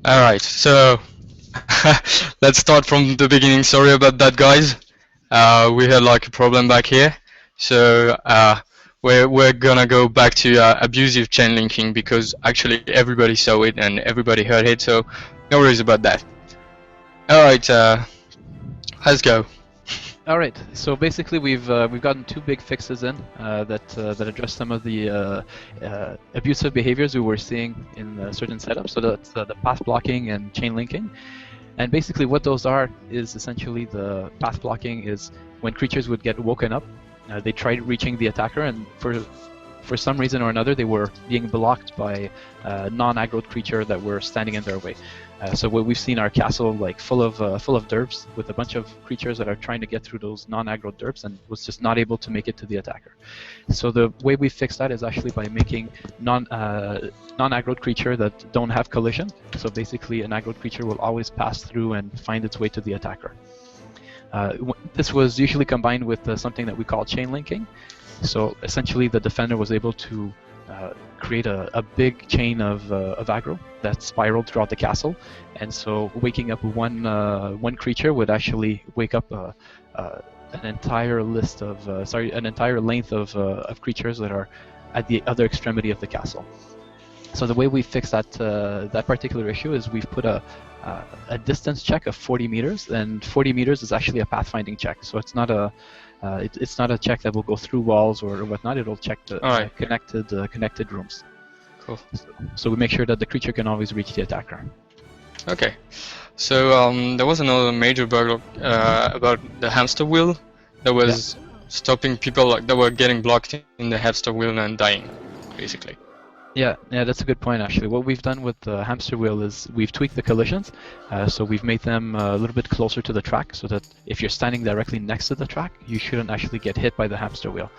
All right, so let's start from the beginning. Sorry about that, guys. We had like a problem back here, so we're gonna go back to abusive chain linking because actually everybody saw it and everybody heard it, so no worries about that. All right, let's go. All right. So basically, we've gotten two big fixes in that address some of the abusive behaviors we were seeing in certain setups. So that's the path blocking and chain linking. And basically, what those are is essentially the path blocking is when creatures would get woken up, they tried reaching the attacker, and for some reason or another, they were being blocked by non-aggroed creature that were standing in their way. So what we've seen our castle like full of derps with a bunch of creatures that are trying to get through those non-aggroed derps and was just not able to make it to the attacker. So the way we fix that is actually by making non-aggroed creature that don't have collision. So basically, an aggroed creature will always pass through and find its way to the attacker. This was usually combined with something that we call chain linking. So essentially, the defender was able to create a big chain of aggro that spiraled throughout the castle, and so waking up one creature would actually wake up an entire list of an entire length of creatures that are at the other extremity of the castle. So the way we fix that particular issue is we've put a distance check of 40 meters, and 40 meters is actually a pathfinding check. So it's not it's not a check that will go through walls or whatnot. It'll check the connected rooms. Cool. So we make sure that the creature can always reach the attacker. Okay. So there was another major bug about the hamster wheel that was stopping people that were getting blocked in the hamster wheel and dying, basically. Yeah, that's a good point actually. What we've done with the hamster wheel is we've tweaked the collisions, so we've made them a little bit closer to the track, so that if you're standing directly next to the track, you shouldn't actually get hit by the hamster wheel.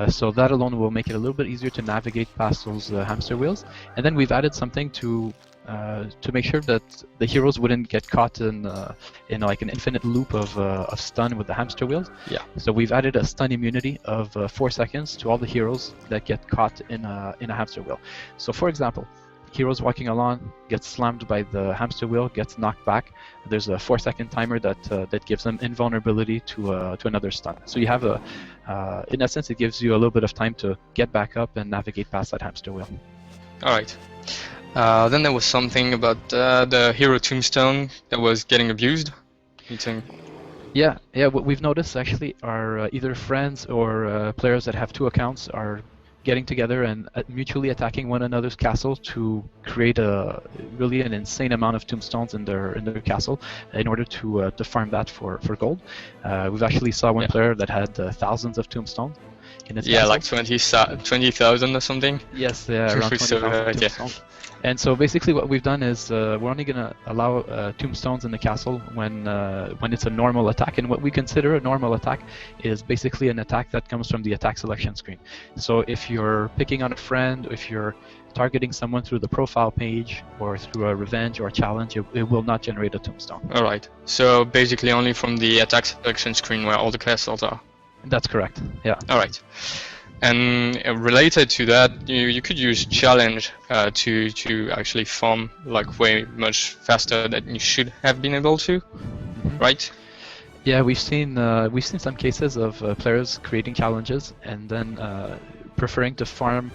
So that alone will make it a little bit easier to navigate past those hamster wheels. And then we've added something to make sure that the heroes wouldn't get caught in like an infinite loop of stun with the hamster wheels. Yeah. So we've added a stun immunity of 4 seconds to all the heroes that get caught in a hamster wheel. So for example, heroes walking along gets slammed by the hamster wheel, gets knocked back. There's a 4-second timer that gives them invulnerability to another stun. So you have in essence, it gives you a little bit of time to get back up and navigate past that hamster wheel. All right. Then there was something about the hero Tombstone that was getting abused. You think? Yeah. What we've noticed actually are either friends or players that have 2 accounts are getting together and mutually attacking one another's castle to create really an insane amount of tombstones in their castle in order to farm that for gold. We've actually saw one player that had thousands of tombstones in his castle. Like 20,000 or something. Yes, around 20,000 tombstones. And so basically what we've done is we're only going to allow tombstones in the castle when it's a normal attack. And what we consider a normal attack is basically an attack that comes from the attack selection screen. So if you're picking on a friend, if you're targeting someone through the profile page or through a revenge or a challenge, it will not generate a tombstone. Alright, so basically only from the attack selection screen where all the castles are. That's correct, yeah. Alright. And related to that, you could use challenge to actually farm like way much faster than you should have been able to, right? Yeah, we've seen some cases of players creating challenges and then preferring to farm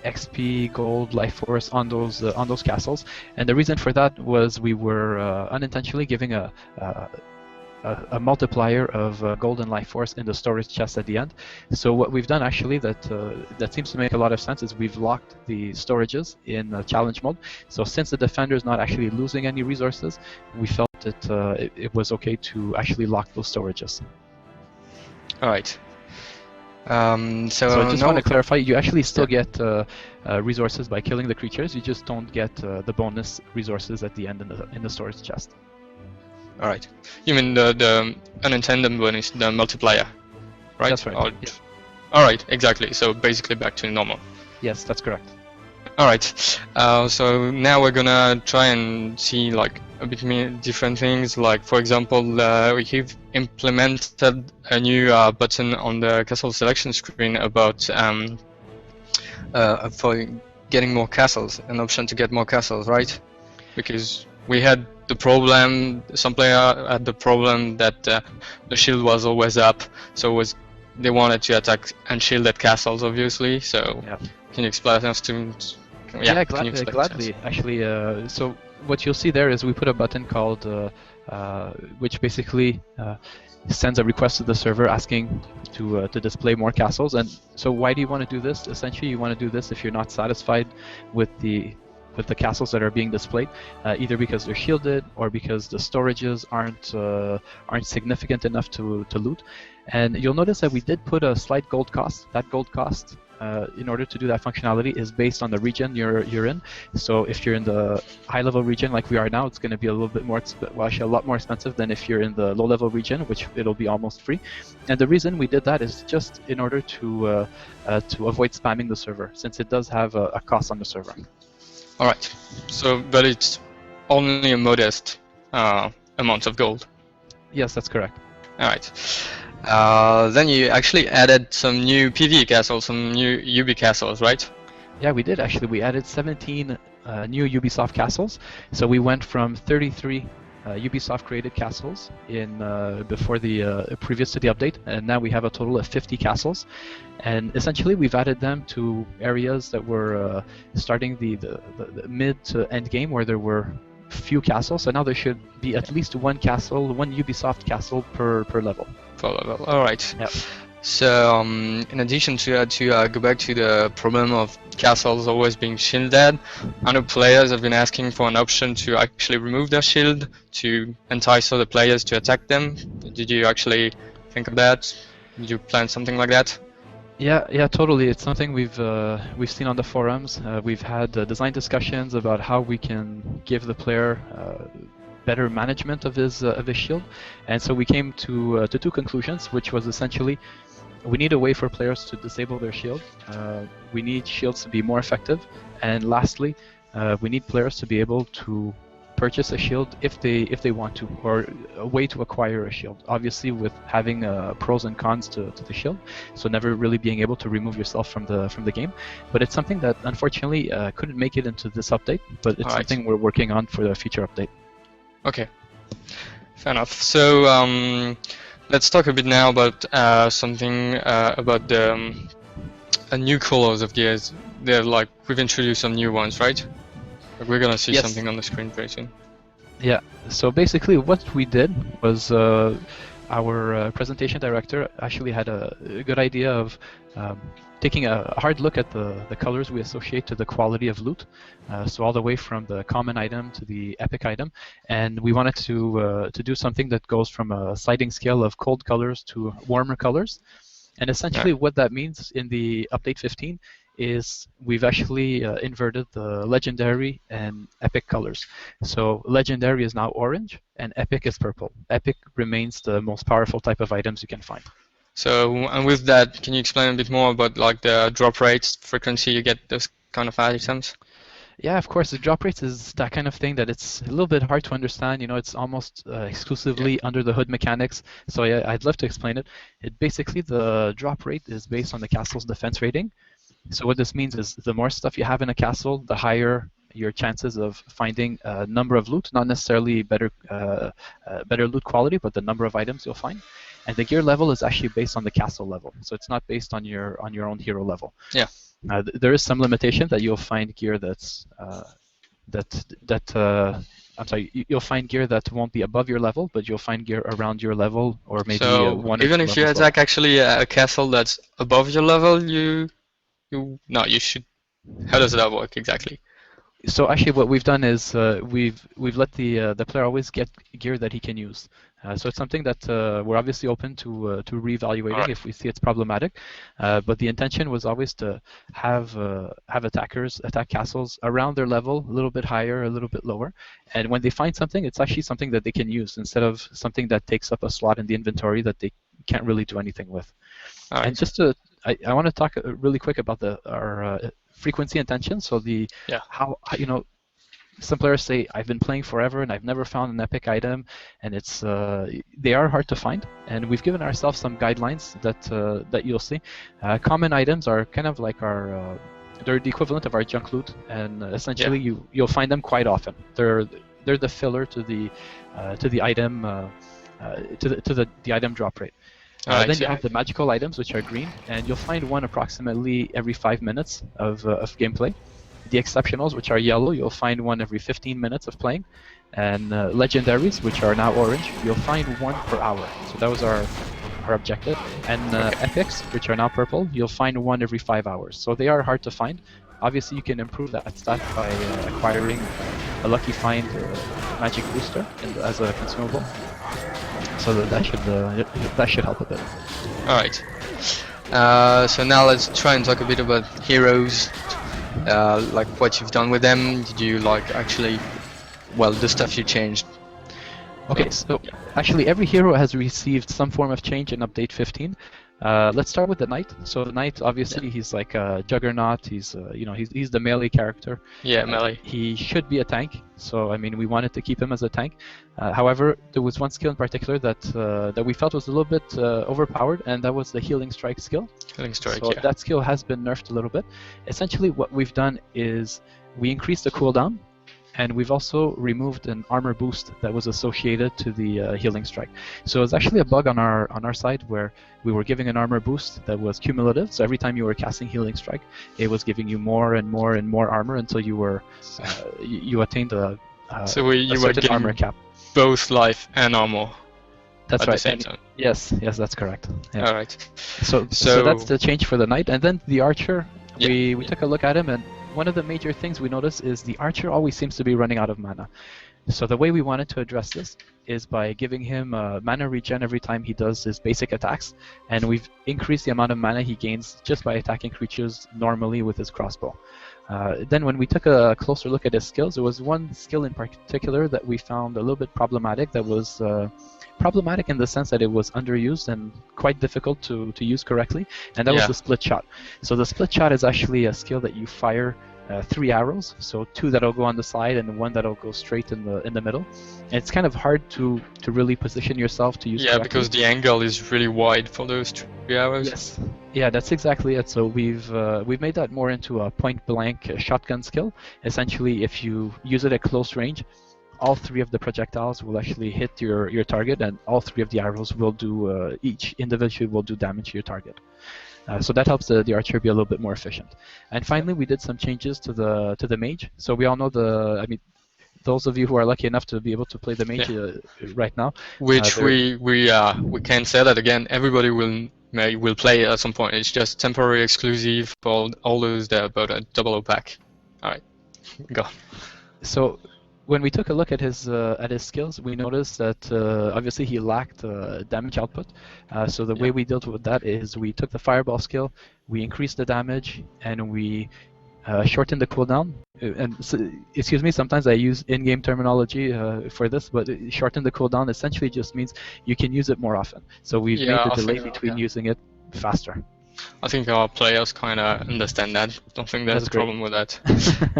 XP, gold, life force on those castles. And the reason for that was we were unintentionally giving a multiplier of gold and life force in the storage chest at the end. So what we've done actually that seems to make a lot of sense is we've locked the storages in challenge mode. So since the defender is not actually losing any resources, we felt that it was okay to actually lock those storages. All right. So I just want to clarify, you actually still get resources by killing the creatures, you just don't get the bonus resources at the end in the storage chest. Alright. You mean the unintended bonus, the multiplier, right? That's right. Yeah. Alright, exactly. So basically back to normal. Yes, that's correct. Alright. So now we're gonna try and see like a bit more different things. Like for example, we've implemented a new button on the castle selection screen about for getting more castles, an option to get more castles, right? because we had the problem. Some player had the problem that the shield was always up, so they wanted to attack and shield at castles, obviously. So Yeah. can you explain us to? Yeah, Can you explain to gladly. us? Actually, so what you'll see there is we put a button called, which basically sends a request to the server asking to display more castles. And so why do you want to do this? Essentially, you want to do this if you're not satisfied with the castles that are being displayed, either because they're shielded or because the storages aren't significant enough to loot. And you'll notice that we did put a slight gold cost. That gold cost, in order to do that functionality, is based on the region you're in. So if you're in the high-level region like we are now, it's going to be a little bit more, well, actually a lot more expensive than if you're in the low-level region, which it'll be almost free. And the reason we did that is just in order to avoid spamming the server, since it does have a cost on the server. All right. So, but it's only a modest amount of gold. Yes, that's correct. All right. Then you actually added some new PvE castles, some new UB castles, right? Yeah, we did actually. We added 17 new Ubisoft castles. So we went from 33 Ubisoft created castles in before the previous to the update, and now we have a total of 50 castles. And essentially, we've added them to areas that were starting the mid to end game where there were few castles. So now there should be at least one Ubisoft castle per level. Per level. All right. Yep. So, in addition to go back to the problem of castles always being shielded, other players have been asking for an option to actually remove their shield to entice other players to attack them. Did you actually think of that? Did you plan something like that? Yeah, totally. It's something we've seen on the forums. We've had design discussions about how we can give the player better management of his shield, and so we came to two conclusions, which was essentially we need a way for players to disable their shield. We need shields to be more effective, and lastly, we need players to be able to purchase a shield if they want to, or a way to acquire a shield. Obviously, with having pros and cons to the shield, so never really being able to remove yourself from the game. But it's something that unfortunately couldn't make it into this update, but it's something we're working on for the future update. Okay, fair enough. So let's talk a bit now about something about the new colors of gears. They're like, we've introduced some new ones, right? Like we're gonna see something on the screen very soon. Yeah. So basically, what we did was our presentation director actually had a good idea of taking a hard look at the colors we associate to the quality of loot, so all the way from the common item to the epic item, and we wanted to do something that goes from a sliding scale of cold colors to warmer colors. And essentially what that means in the update 15 is we've actually inverted the legendary and epic colors. So legendary is now orange and epic is purple. Epic remains the most powerful type of items you can find. So, and with that, can you explain a bit more about like the drop rates, frequency you get those kind of items? Yeah, of course. The drop rates is that kind of thing that it's a little bit hard to understand. You know, it's almost exclusively under the hood mechanics. So yeah, I'd love to explain it. Basically, the drop rate is based on the castle's defense rating. So what this means is the more stuff you have in a castle, the higher your chances of finding a number of loot, not necessarily better loot quality, but the number of items you'll find. And the gear level is actually based on the castle level, so it's not based on your own hero level. Yeah. There is some limitation that you'll find gear that's I'm sorry, you'll find gear that won't be above your level, but you'll find gear around your level, or maybe so one or even two if you levels attack actually a castle that's above your level, you should. How does that work exactly? So actually, what we've done is we've let the player always get gear that he can use. So it's something that we're obviously open to reevaluating if we see it's problematic. But the intention was always to have attackers attack castles around their level, a little bit higher, a little bit lower. And when they find something, it's actually something that they can use instead of something that takes up a slot in the inventory that they can't really do anything with. Right. And just I want to talk really quick about our frequency and tension. So how you know, some players say I've been playing forever and I've never found an epic item, and it's they are hard to find. And we've given ourselves some guidelines that you'll see. Common items are kind of like our they're the equivalent of our junk loot, and essentially you'll find them quite often. They're the filler to the item the item drop rate. Then you have the magical items, which are green, and you'll find one approximately every 5 minutes of gameplay. The exceptionals, which are yellow, you'll find one every 15 minutes of playing. And legendaries, which are now orange, you'll find one per hour. So that was our objective. And epics, which are now purple, you'll find one every 5 hours. So they are hard to find. Obviously, you can improve that stat by acquiring a lucky find magic booster as a consumable. So that should help a bit. All right. So now let's try and talk a bit about heroes. Like what you've done with them. Did you like actually, well, the stuff you changed? Okay, so actually every hero has received some form of change in update 15. Let's start with the knight. So the knight, obviously, he's like a juggernaut. He's he's the melee character. Yeah, melee. He should be a tank. So I mean, we wanted to keep him as a tank. However, there was one skill in particular that we felt was a little bit overpowered, and that was the healing strike skill. Healing strike. So that skill has been nerfed a little bit. Essentially, what we've done is we increased the cooldown. And we've also removed an armor boost that was associated to the healing strike. So it was actually a bug on our side where we were giving an armor boost that was cumulative. So every time you were casting healing strike, it was giving you more and more and more armor until you were you attained a you were getting armor cap. Both life and armor. That's at right. The same time. Yes, that's correct. Yeah. All right. So that's the change for the knight, and then the archer. We took a look at him, and one of the major things we noticed is the archer always seems to be running out of mana. So the way we wanted to address this is by giving him mana regen every time he does his basic attacks, and we've increased the amount of mana he gains just by attacking creatures normally with his crossbow. Then when we took a closer look at his skills, there was one skill in particular that we found a little bit problematic. That was problematic in the sense that it was underused and quite difficult to use correctly, and that was the split shot. So the split shot is actually a skill that you fire 3 arrows, so 2 that'll go on the side and 1 that'll go straight in the middle. And it's kind of hard to really position yourself to use. Yeah, correctly. Because the angle is really wide for those 3 arrows. Yes. Yeah, that's exactly it. So we've made that more into a point-blank shotgun skill. Essentially, if you use it at close range, all 3 of the projectiles will actually hit your target, and all 3 of the arrows will do each individually will do damage to your target. So that helps the archer be a little bit more efficient. And finally, we did some changes to the mage. So we all know those of you who are lucky enough to be able to play the mage right now. Which we can say that again. Everybody will play at some point. It's just temporary exclusive for all those that are about a 00 pack. All right, go. So when we took a look at his skills, we noticed that obviously he lacked damage output. So the way we dealt with that is we took the fireball skill, we increased the damage, and we shortened the cooldown. And excuse me, sometimes I use in-game terminology for this, but shorten the cooldown essentially just means you can use it more often. So we've made the delay between using it faster. I think our players kind of understand that. Don't think there's a problem with that.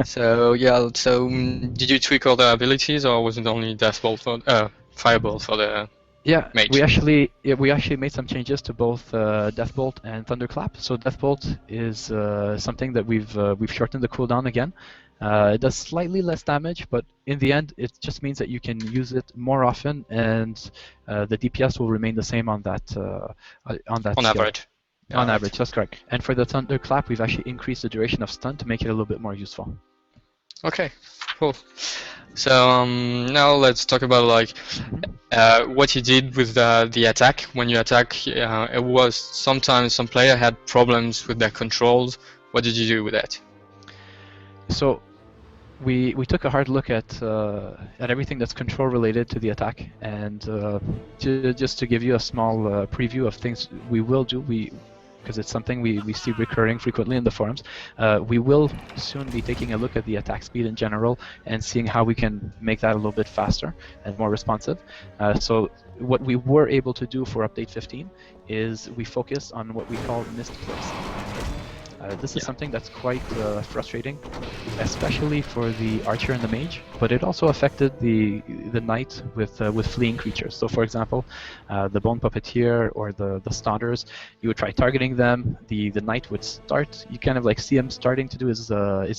So did you tweak all the abilities, or was it only Fireball for the mage? we actually made some changes to both Deathbolt and Thunderclap. So Deathbolt is something that we've shortened the cooldown again. It does slightly less damage, but in the end, it just means that you can use it more often, and the DPS will remain the same on that on average. On average, that's correct. And for the Thunderclap, we've actually increased the duration of stun to make it a little bit more useful. Okay, cool. So now let's talk about what you did with the attack. When you attack, it was sometimes some player had problems with their controls. What did you do with that? So we took a hard look at everything that's control related to the attack, and just to give you a small preview of things we will do, because it's something we see recurring frequently in the forums, we will soon be taking a look at the attack speed in general and seeing how we can make that a little bit faster and more responsive. So what we were able to do for update 15 is we focused on what we call missed clicks. This is something that's quite frustrating, especially for the archer and the mage. But it also affected the knight with fleeing creatures. So, for example, the bone puppeteer or the stodders, you would try targeting them. The knight would start. You kind of like see him starting to do his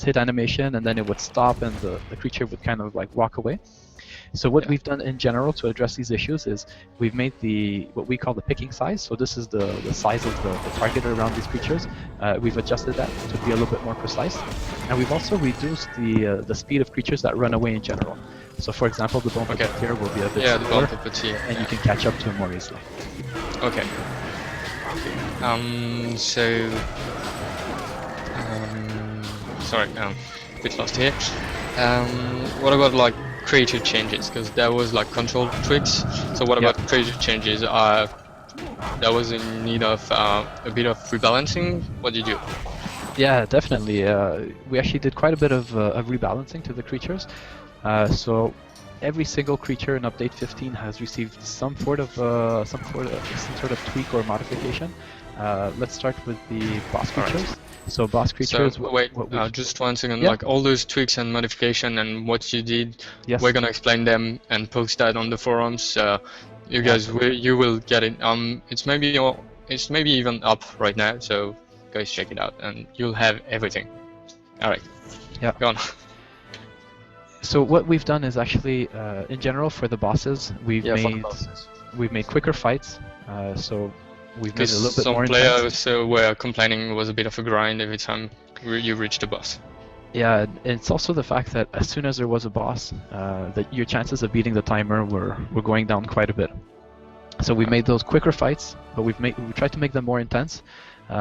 hit animation, and then it would stop, and the creature would kind of like walk away. So what we've done in general to address these issues is we've made what we call the picking size. So this is the size of the target around these creatures. We've adjusted that to be a little bit more precise. And we've also reduced the speed of creatures that run away in general. So for example, the bone puppeteer will be a bit slower, and you can catch up to him more easily. Okay. Sorry, a bit lost here. What about like creature changes? Because there was like control tweaks. So what about creature changes? That was in need of a bit of rebalancing. What did you do? Yeah, definitely. We actually did quite a bit of rebalancing to the creatures. So every single creature in update 15 has received some sort of tweak or modification. Let's start with the boss creatures. Right. So boss creatures. So wait, just 1 second. Yeah. Like all those tweaks and modification and what you did, we're gonna explain them and post that on the forums. You guys, you will get it. It's maybe even up right now. So guys, check it out, and you'll have everything. All right. Yeah. Go on. So what we've done is actually, in general, for the bosses, we've made quicker fights. So we've made it a little bit more intense. Some players were complaining it was a bit of a grind every time you reached the boss. Yeah, and it's also the fact that as soon as there was a boss, that your chances of beating the timer were going down quite a bit. So we made those quicker fights, but we tried to make them more intense.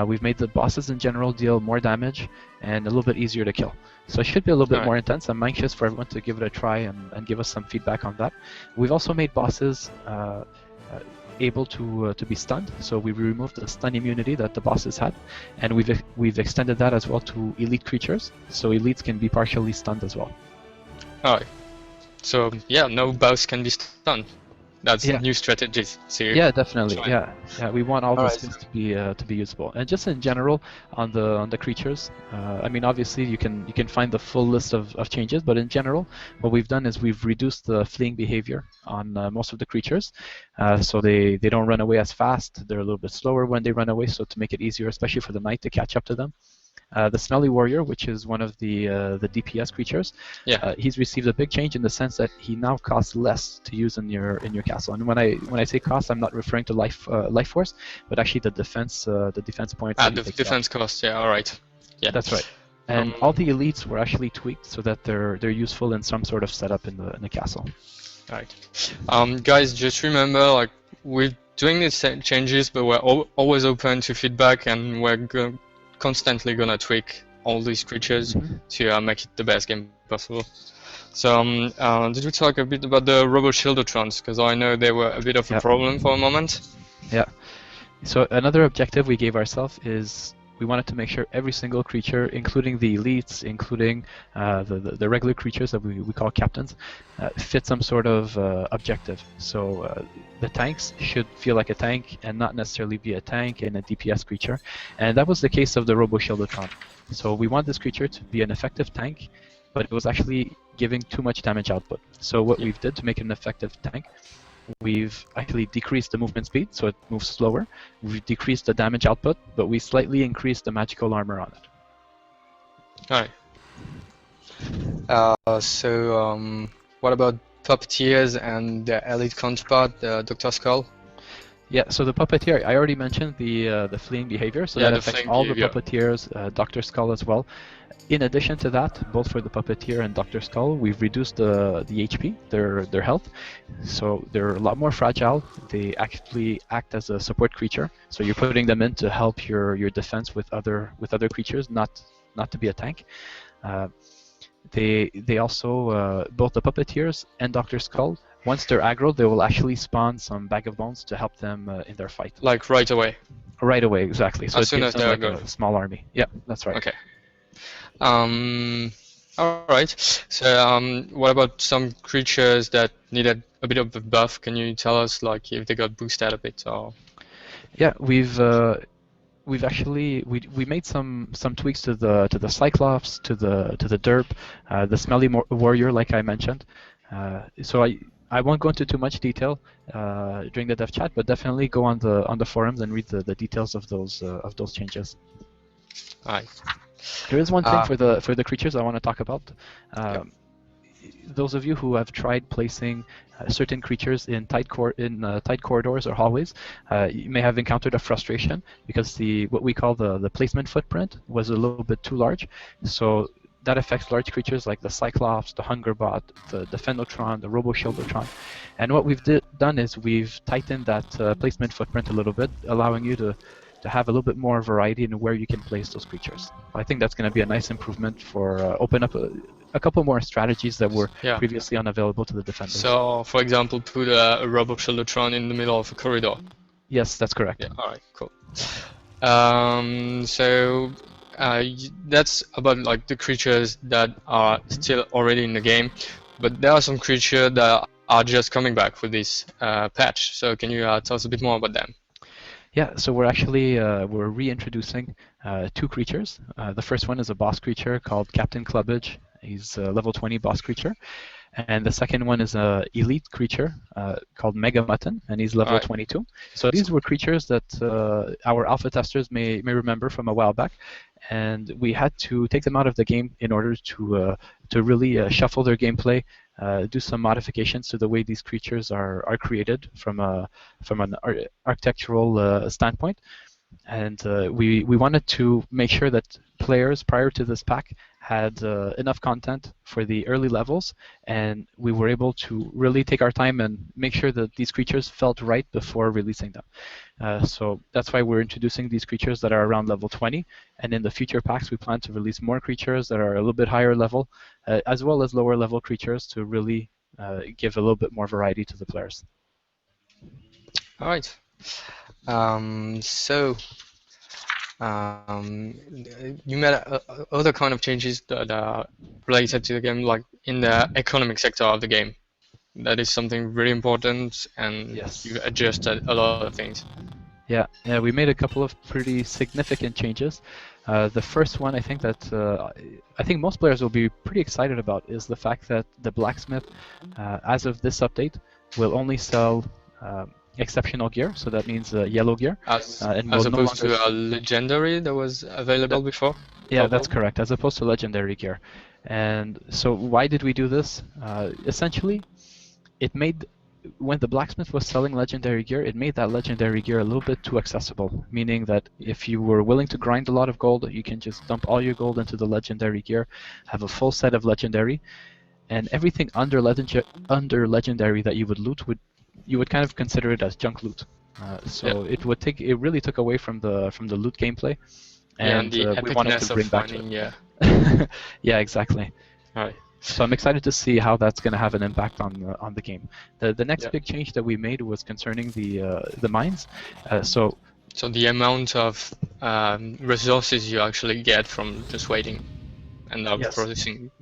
We've made the bosses in general deal more damage and a little bit easier to kill. So it should be a little bit more intense. I'm anxious for everyone to give it a try and give us some feedback on that. We've also made bosses able to be stunned. So we removed the stun immunity that the bosses had, and we've extended that as well to elite creatures. So elites can be partially stunned as well. Alright. So yeah, no boss can be stunned. That's new strategies. So yeah, definitely. Yeah, we want all those things to be usable. And just in general, on the creatures, I mean, obviously you can find the full list of changes, but in general, what we've done is we've reduced the fleeing behavior on most of the creatures, so they don't run away as fast. They're a little bit slower when they run away, so to make it easier, especially for the knight to catch up to them. The Smelly Warrior, which is one of the DPS creatures, he's received a big change in the sense that he now costs less to use in your castle. And when I say cost, I'm not referring to life force, but actually the defense points. The defense cost. Yeah, all right. Yeah, that's right. And all the elites were actually tweaked so that they're useful in some sort of setup in the castle. All right. Guys, just remember, like, we're doing these changes, but we're always open to feedback, and we're constantly gonna tweak all these creatures to make it the best game possible. So did we talk a bit about the Robo Shieldotrons? Because I know they were a bit of a problem for a moment. Yeah. So another objective we gave ourselves is we wanted to make sure every single creature, including the elites, including the regular creatures that we call captains, fit some sort of objective. So the tanks should feel like a tank and not necessarily be a tank and a DPS creature. And that was the case of the Robo Shieldotron. So we want this creature to be an effective tank, but it was actually giving too much damage output. So what we've did to make it an effective tank, we've actually decreased the movement speed, so it moves slower. We've decreased the damage output, but we slightly increased the magical armor on it. Alright. So what about puppeteers and the elite counterpart, the Dr. Skull? Yeah, so the puppeteer, I already mentioned the fleeing behavior, so that affects all the puppeteers, Dr. Skull as well. In addition to that, both for the puppeteer and Dr. Skull, we've reduced the HP, their health, so they're a lot more fragile. They actually act as a support creature, so you're putting them in to help your defense with other creatures, not to be a tank. They also both the puppeteers and Dr. Skull, once they're aggro, they will actually spawn some Bag of Bones to help them in their fight. Like right away? Right away, exactly. So as soon as they're like a small army. Yeah, that's right. Okay. Alright. So what about some creatures that needed a bit of a buff? Can you tell us like if they got boosted a bit or? Yeah, we've we've actually we made some tweaks to the Cyclops, to the Derp, the Smelly Warrior, like I mentioned. So I won't go into too much detail during the dev chat, but definitely go on the forums and read the details of those changes. Alright. There is one thing Uh, for the creatures I want to talk about. yep. Those of you who have tried placing certain creatures in tight corridors or hallways, you may have encountered a frustration because what we call the placement footprint was a little bit too large. So that affects large creatures like the Cyclops, the Hungerbot, the Fenotron, the Robo-Shieldotron. And what we've done is we've tightened that placement footprint a little bit, allowing you to have a little bit more variety in where you can place those creatures. I think that's going to be a nice improvement for open up a couple more strategies that were Yeah. previously unavailable to the defenders. So, for example, put a Robo-Shieldotron in the middle of a corridor. Yes, that's correct. Yeah. All right. Cool. So that's about like the creatures that are still already in the game, but there are some creatures that are just coming back for this patch. So can you tell us a bit more about them? Yeah, so we're actually we're reintroducing two creatures. The first one is a boss creature called Captain Clubbage. He's a level 20 boss creature. And the second one is a elite creature called Mega Mutton, and he's level 22. So these were creatures that our alpha testers may remember from a while back, and we had to take them out of the game in order to really shuffle their gameplay, do some modifications to the way these creatures are created from an architectural standpoint. And we wanted to make sure that players prior to this pack had enough content for the early levels, and we were able to really take our time and make sure that these creatures felt right before releasing them. So that's why we're introducing these creatures that are around level 20, and in the future packs we plan to release more creatures that are a little bit higher level, as well as lower level creatures to really give a little bit more variety to the players. All right. So you made other kind of changes that are related to the game, like in the economic sector of the game. That is something really important, and Yes. you adjusted a lot of things. Yeah, we made a couple of pretty significant changes. The first one, I think most players will be pretty excited about, is the fact that the blacksmith, as of this update, will only sell exceptional gear. So that means yellow gear, As and opposed to a legendary that was available before? Yeah, that's correct, as opposed to legendary gear. And so why did we do this? Essentially, it made, when the blacksmith was selling legendary gear, it made that legendary gear a little bit too accessible, meaning that if you were willing to grind a lot of gold, you can just dump all your gold into the legendary gear, have a full set of legendary, and everything under legendary that you would loot you would kind of consider it as junk loot. So it really took away from the loot gameplay, and the we wanted to bring back finding, yeah. Yeah, exactly. All right. So I'm excited to see how that's going to have an impact on the game. The next big change that we made was concerning the mines. So the amount of resources you actually get from just waiting and not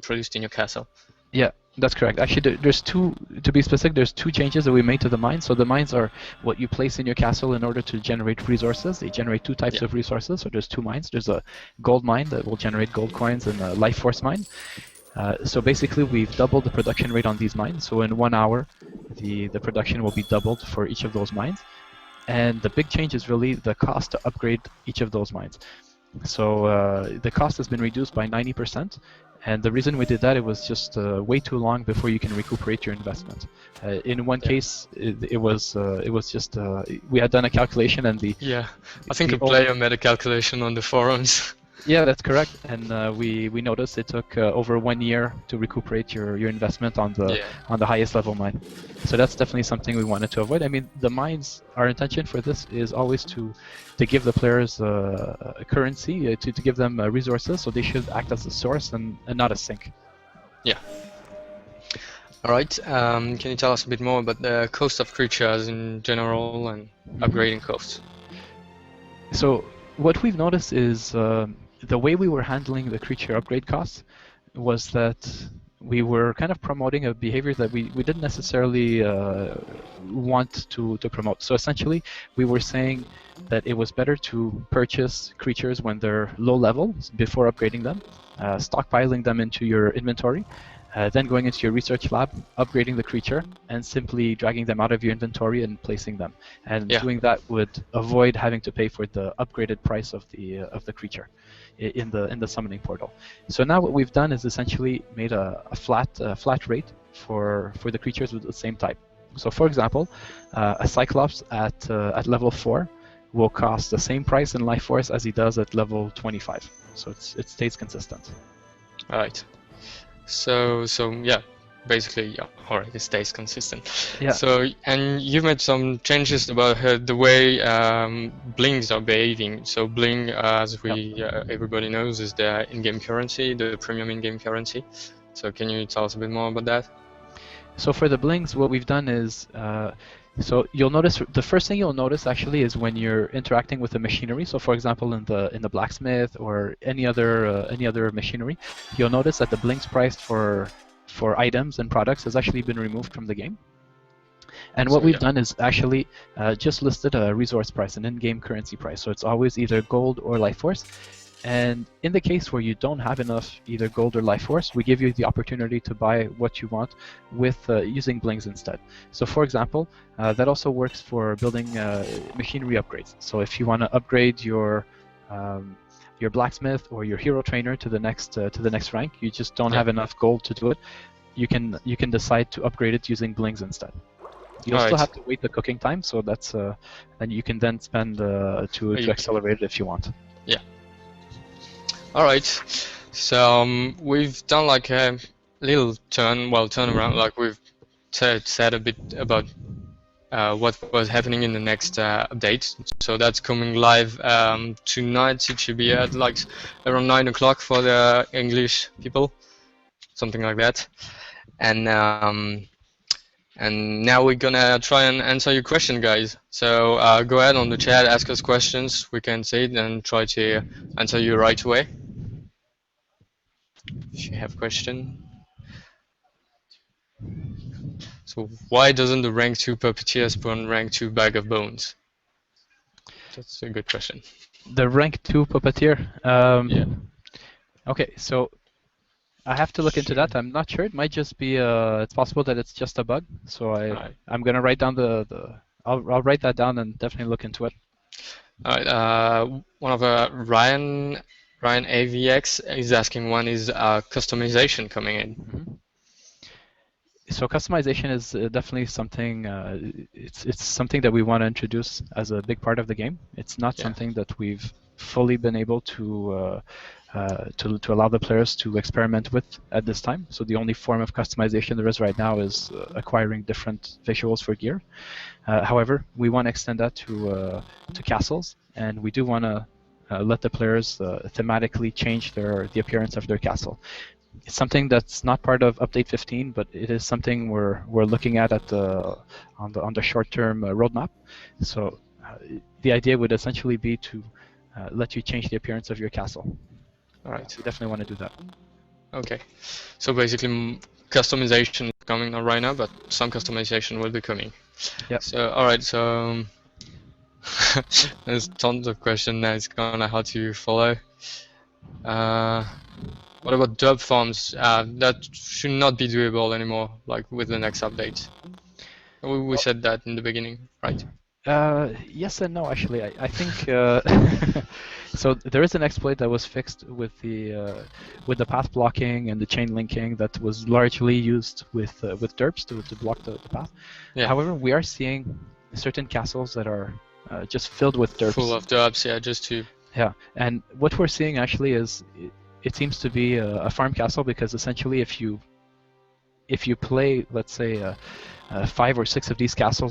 produced in your castle. Yeah, that's correct. Actually, there's two, to be specific, there's two changes that we made to the mines. So the mines are what you place in your castle in order to generate resources. They generate two types of resources. So there's two mines. There's a gold mine that will generate gold coins, and a life force mine. So basically, we've doubled the production rate on these mines. So in 1 hour, the production will be doubled for each of those mines. And the big change is really the cost to upgrade each of those mines. So the cost has been reduced by 90%. And the reason we did that, it was just way too long before you can recuperate your investment. In one case, it was just we had done a calculation, and I think a player made a calculation on the forums. Yeah, that's correct. And we noticed it took over 1 year to recuperate your investment on the highest level mine. So that's definitely something we wanted to avoid. I mean, the mines, our intention for this is always to give the players a currency, to give them resources, so they should act as a source and not a sink. Yeah. All right. Can you tell us a bit more about the cost of creatures in general and upgrading costs? So what we've noticed is the way we were handling the creature upgrade costs was that we were kind of promoting a behavior that we didn't necessarily want to promote. So essentially, we were saying that it was better to purchase creatures when they're low level before upgrading them, stockpiling them into your inventory, then going into your research lab, upgrading the creature, and simply dragging them out of your inventory and placing them. And Yeah. doing that would avoid having to pay for the upgraded price of the creature in the summoning portal. So now what we've done is essentially made a flat rate for the creatures with the same type. So for example, a Cyclops at level 4 will cost the same price in Life Force as he does at level 25. So it stays consistent. All right. So yeah, basically, yeah. All right, it stays consistent. Yeah. So, and you've made some changes about the way blings are behaving. So bling, as we everybody knows, is the in-game currency, the premium in-game currency. So can you tell us a bit more about that? So for the blings, what we've done is, so you'll notice the first thing you'll notice actually is when you're interacting with the machinery. So for example, in the blacksmith or any other machinery, you'll notice that the blings price for items and products has actually been removed from the game. And what we've done is actually just listed a resource price, an in-game currency price. So it's always either gold or life force. And in the case where you don't have enough either gold or life force, we give you the opportunity to buy what you want with using blings instead. So for example, that also works for building machinery upgrades. So if you want to upgrade your blacksmith or your hero trainer to the next rank, you just don't have enough gold to do it. You can decide to upgrade it using blings instead. You'll still have to wait the cooking time, so that's and you can then spend to accelerate it if you want. Yeah. All right. So we've done like a little turnaround. Like we've said a bit about what was happening in the next update. So that's coming live tonight. It should be at like around 9 o'clock for the English people, something like that. And now we're gonna try and answer your question, guys. So go ahead on the chat, ask us questions. We can see it and try to answer you right away. If you have a question. So why doesn't the rank 2 puppeteer spawn rank 2 bag of bones? That's a good question. The rank 2 puppeteer? Yeah. Okay, so I have to look into that. I'm not sure. It might just be it's possible that it's just a bug. So I'm gonna write down I'll write that down and definitely look into it. All right. One of Ryan AVX is asking, when is customization coming in? Mm-hmm. So customization is definitely something. It's something that we want to introduce as a big part of the game. It's not something that we've fully been able to allow the players to experiment with at this time. So the only form of customization there is right now is acquiring different visuals for gear. However, we want to extend that to castles, and we do want to let the players thematically change the appearance of their castle. It's something that's not part of update 15, but it is something we're looking at on the short-term roadmap. So the idea would essentially be to let you change the appearance of your castle. All right. We definitely want to do that. Okay. So basically, customization is coming not right now, but some customization will be coming. Yeah. So all right. So there's tons of questions now. It's kind of hard to follow. What about dub farms? That should not be doable anymore, like with the next update. We said that in the beginning, right? Yes and no, actually. I think so. There is an exploit that was fixed with the path blocking and the chain linking that was largely used with derps to block the path. Yeah. However, we are seeing certain castles that are just filled with derps. Full of derps, yeah, just to. Yeah, and what we're seeing actually is it seems to be a farm castle, because essentially if you play, let's say, 5 or 6 of these castles